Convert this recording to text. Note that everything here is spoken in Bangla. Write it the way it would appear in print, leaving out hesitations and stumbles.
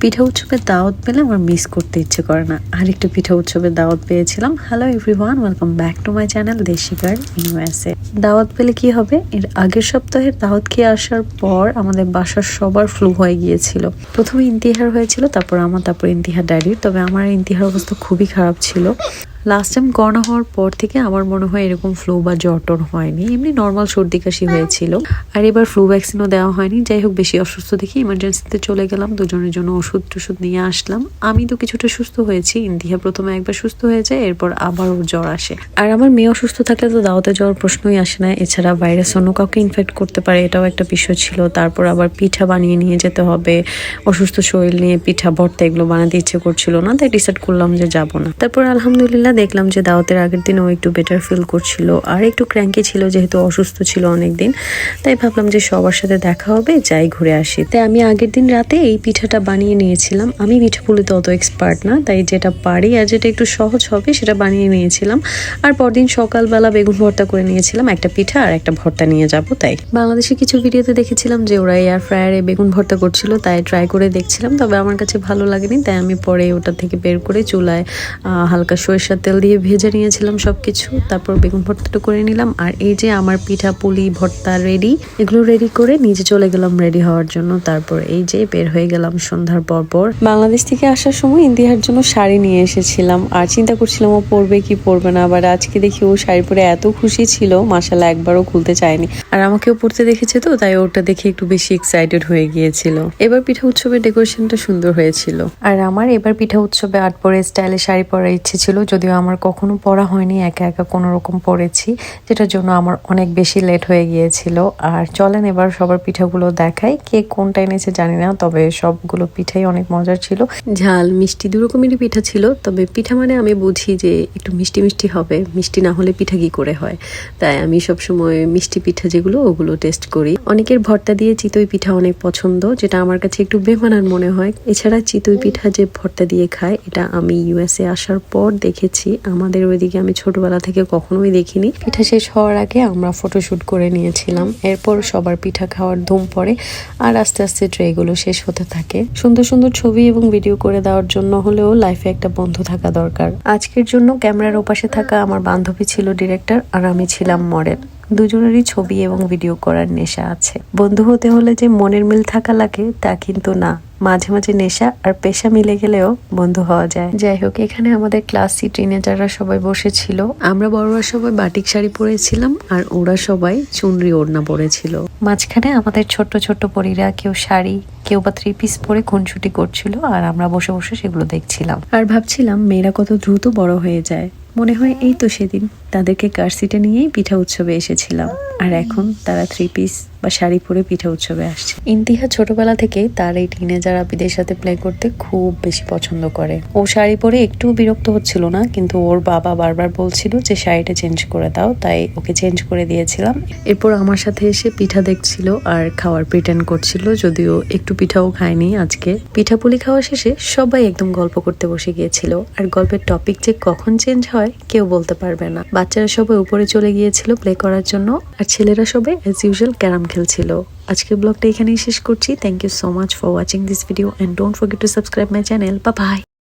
পিঠা উৎসবের দাওয়াত পেলে আমার মিস করতে ইচ্ছে করে না। আরেকটা পিঠা উৎসবের দাওয়াত পেয়েছিলাম। Hello everyone, welcome back to my channel দেশি গার্ল ইউএসএ। দাওয়াত পেলে কি হবে, এর আগের সপ্তাহের দাওয়াত খেয়ে আসার পর আমাদের বাসার সবার ফ্লু হয়ে গিয়েছিল। প্রথমে ইন্তিহার হয়েছিল, তারপর আমার, তারপর ইন্তিহার ড্যাডির। তবে আমার ইন্তিহার অবস্থা খুবই খারাপ ছিল। লাস্ট টাইম করোনা হওয়ার পর থেকে আমার মনে হয় এরকম ফ্লু বা জ্বর টর হয়নি, এমনি নর্মাল সর্দি কাশি হয়েছিল। আর এবার ফ্লু ভ্যাকসিনও দেওয়া হয়নি। যাই হোক, বেশি অসুস্থ দেখে ইমার্জেন্সিতে চলে গেলাম, দুজনের জন্য ওষুধ টষুধ নিয়ে আসলাম। আমি তো কিছুটা সুস্থ হয়েছি, ইন্দিহা প্রথমে একবার সুস্থ হয়ে যায়, এরপর আবার ওর জ্বর আসে। আর আমার মেয়ে অসুস্থ থাকলে তো দাওয়াতে যাওয়ার প্রশ্নই আসে না। এছাড়া ভাইরাস অন্য কাউকে ইনফেক্ট করতে পারে, এটাও একটা বিষয় ছিল। তারপর আবার পিঠা বানিয়ে নিয়ে যেতে হবে, অসুস্থ শরীর নিয়ে পিঠা ভর্তা এগুলো বানাতে ইচ্ছে করছিল না, তাই ডিসাইড করলাম যে যাব না। তারপর আলহামদুলিল্লাহ দেখলাম যে দাওয়াতের আগের দিন ও একটু বেটার ফিল করছিল, আর একটু ক্র্যাঙ্কি ছিল যেহেতু অসুস্থ ছিল অনেকদিন। তাই ভাবলাম যে সবার সাথে দেখা হবে, যাই ঘুরে আসি। তাই আমি আগের দিন রাতে এই পিঠাটা বানিয়ে নিয়েছিলাম। আমি পিঠা পুলিতে অত এক্সপার্ট না, তাই যেটা পারি আর যেটা একটু সহজ হবে সেটা বানিয়ে নিয়েছিলাম। আর পরদিন সকালবেলা বেগুন ভর্তা করে নিয়েছিলাম, একটা পিঠা আর একটা ভর্তা নিয়ে যাব। তাই বাংলাদেশে কিছু ভিডিওতে দেখেছিলাম যে ওরা এয়ার ফ্রায়ারে বেগুন ভর্তা করছিল, তাই ট্রাই করে দেখছিলাম। তবে আমার কাছে ভালো লাগেনি, তাই আমি পরে ওটা থেকে বের করে চুলায় হালকা সরিষার তেল দিয়ে ভেজে নিয়েছিলাম সবকিছু। তারপর বেগুন ভর্তাটা করে নিলাম। আর এই যে আমার পিঠা পুলি ভর্তা রেডি, এগুলো রেডি করে নিচে চলে গেলাম রেডি হওয়ার জন্য। তারপর এই যে বের হয়ে গেলাম সন্ধ্যার পর। বাংলাদেশ থেকে আসার সময় ইন্দিহার জন্য শাড়ি নিয়ে এসেছিলাম, আর চিন্তা করছিলাম ও পরবে কি পরবে না। আবার আজকে দেখি ও শাড়ি পরে এত খুশি ছিল, মাশাআল্লাহ, একবারও খুলতে চায়নি। আর আমাকেও পরতে দেখেছে তো, তাই ওটা দেখে একটু বেশি এক্সাইটেড হয়ে গিয়েছিল। এবার পিঠা উৎসবের ডেকোরেশনটা সুন্দর হয়েছিল। আর আমার এবার পিঠা উৎসবে আট পরে স্টাইলে শাড়ি পরার ইচ্ছে ছিল, যদিও আমার কখনো পরা হয়নি, একা একা কোনো রকম পরেছি, যেটার জন্য আমার অনেক বেশি লেট হয়ে গিয়েছিল। আর চলেন এবার সবার পিঠাগুলো দেখাই। কে কোনটা এনেছে জানি না, তবে সবগুলো পিঠাই অনেক মজার ছিল। ঝাল মিষ্টি দু রকমেরই পিঠা ছিল। তবে পিঠা মানে আমি বুঝি যে একটু মিষ্টি মিষ্টি হবে, মিষ্টি না হলে পিঠা কি করে হয়। তাই আমি সবসময় মিষ্টি পিঠা যেগুলো ওগুলো টেস্ট করি। অনেকের ভর্তা দিয়ে চিতই পিঠা অনেক পছন্দ, যেটা আমার কাছে একটু বেমানান মনে হয়। এছাড়া চিতই পিঠা যে ভর্তা দিয়ে খায়, এটা আমি ইউএসএ আসার পর দেখেছি। আমাদের ওইদিকে আমি ছোটবেলা থেকে কখনোই দেখিনি। পিঠা শেষ হওয়ার আগে আমরা ফটোশুট করে নিয়েছিলাম। এরপর সবার পিঠা খাওয়ার ধুম পড়ে, আর আস্তে আস্তে ট্রেগুলো শেষ হতে থাকে। সুন্দর সুন্দর ছবি এবং ভিডিও করে দেওয়ার জন্য হলেও লাইফে একটা বন্ধু থাকা দরকার। আজকের জন্য ক্যামেরার ওপাশে থাকা আমার বান্ধবী ছিল ডিরেক্টর, আর আমি ছিলাম মডেল। দুজনেরই ছবি এবং ভিডিও করার নেশা আছে। বন্ধু হতে হলে যে মনের মিল থাকা লাগে তা কিন্তু না, মাঝে মাঝে নেশা আর পেশা মিলে গেলেও বন্ধু হওয়া যায়। যাই হোক, এখানে আমাদের ক্লাসি টিনেজাররা সবাই বসেছিল। আমরা বড়রা সবাই বাটিক শাড়ি পরেছিলাম, আর ওরা সবাই চুনরি ওড়না পরেছিল। মাঝখানে আমাদের ছোট্ট ছোট্ট পরীরা কেউ শাড়ি, কেউ বা 3 পিস পরে খুনসুটি করছিল, আর আমরা বসে বসে সেগুলো দেখছিলাম। আর ভাবছিলাম মেয়েরা কত দ্রুত বড় হয়ে যায়। মনে হয় এই তো সেদিন তাদেরকে কার সিটে নিয়েই পিঠা উৎসবে এসেছিলাম, আর এখন তারা 3 পিস বা শাড়ি পরে পিঠা উৎসবে আসছে। ইন্তিহা ছোটবেলা থেকে তার এই টিনেজার আপিদের সাথে প্লে করতে খুব বেশি পছন্দ করে। ও শাড়ি পরে একটু বিরক্ত হচ্ছিল না, কিন্তু ওর বাবা বারবার বলছিল যে শাড়িটা চেঞ্জ করে দাও, তাই ওকে চেঞ্জ করে দিয়েছিলাম। এরপর আমার সাথে এসে পিঠা দেখছিল আর খাওয়ার প্রিটেন্ড করছিল, যদিও একটু পিঠাও খায়নি আজকে। পিঠাপুলি খাওয়া শেষে সবাই একদম গল্প করতে বসে গিয়েছিল, আর গল্পের টপিক যে কখন চেঞ্জ হয় কেউ বলতে পারবে না। বাচ্চারা সবাই উপরে চলে গিয়েছিল প্লে করার জন্য, আর ছেলেরা সবাই অ্যাজ ইউজুয়াল ক্যারাম খেলছিল। আজকের ব্লগটা এখানেই শেষ করছি। Thank you so much for watching this video, and don't forget to subscribe my channel. Bye by.